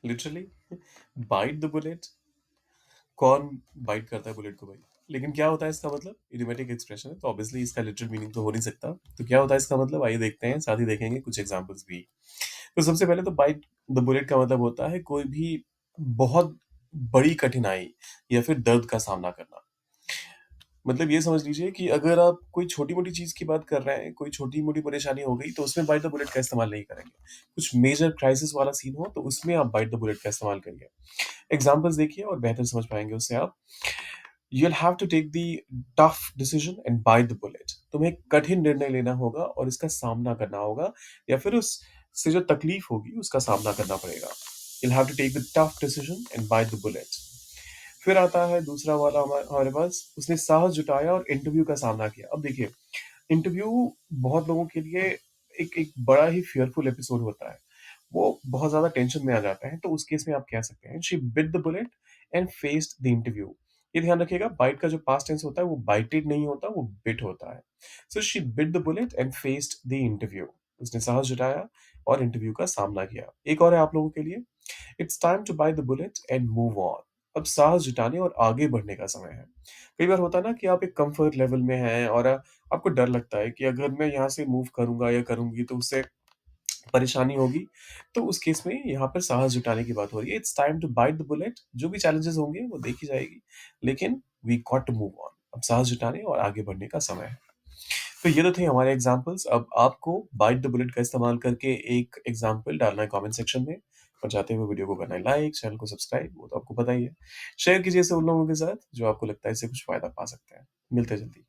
Literally bite the bullet. कौन bite करता है बुलेट को भाई? लेकिन क्या होता है इसका मतलब? इडियोमेटिक एक्सप्रेशन है तो ऑब्वियसली इसका लिटरल मीनिंग तो हो नहीं सकता। तो क्या होता है इसका मतलब? आइए देखते हैं, साथ ही देखेंगे कुछ एग्जांपल्स भी। तो सबसे पहले तो बाइट द बुलेट का मतलब होता है कोई भी बहुत बड़ी कठिनाई या फिर दर्द का सामना करना। मतलब ये समझ लीजिए कि अगर आप कोई छोटी-मोटी चीज़ की बात कर रहे हैं, कोई छोटी-मोटी परेशानी हो गई, तो उसमें बाइट द बुलेट का इस्तेमाल नहीं करेंगे। कुछ मेजर क्राइसिस वाला सीन हो, तो उसमें आप बाइट द बुलेट का इस्तेमाल करिए। एग्ज़ाम्पल्स देखिए और बेहतर समझ पाएँगे उससे आप। You'll have to take the tough decision and bite the bullet. तुम्हें कठिन निर्णय लेना होगा और इसका सामना करना होगा या फिर उससे जो तकलीफ होगी उसका सामना करना पड़ेगा। You'll have to take the tough decision and bite the bullet. फिर आता है दूसरा वाला हमारे पास, उसने साहस जुटाया और इंटरव्यू का सामना किया। अब देखिए, इंटरव्यू बहुत लोगों के लिए एक एक बड़ा ही फ़ियरफुल एपिसोड होता है। वो बहुत ज़्यादा टेंशन में आ जाते हैं, तो उस केस में आप कह सकते हैं, she bit the bullet and faced the interview. ये ध्यान रखिएगा, बाइट का जो पास्ट टेंस होता है, वो बाइटेड नहीं होता, वो बिट होता है। So she bit the bullet and faced the interview. उसने साहस जुटाया और इंटरव्यू का सामना किया। एक और है आप लोगों के लिए, it's time to bite the bullet and move on. अब साहस जुटाने और आगे बढ़ने का समय है। कई बार होता है ना कि आप एक कंफर्ट लेवल में हैं और आपको डर लगता है कि अगर मैं यहाँ से मूव करूँगा या करूँगी तो उससे परेशानी होगी। तो उस केस में यहाँ पर साहस जुटाने की बात हो रही है। It's time to bite the bullet. जो भी चैलेंजेस होंगे वो देखी जाएगी, लेकिन we got to move on. अब साहस जुटाने और आगे बढ़ने का समय है। तो ये तो थे हमारे एग्जाम्पल्स। अब आपको बाइट द बुलेट का इस्तेमाल करके एक एग्जाम्पल डालना है कमेंट सेक्शन में और जाते हुए वीडियो को करना है लाइक, चैनल को सब्सक्राइब, वो तो आपको पता ही है। शेयर कीजिए इसे उन लोगों के साथ जो आपको लगता है इससे कुछ फायदा पा सकते हैं। मिलते हैं जल्दी।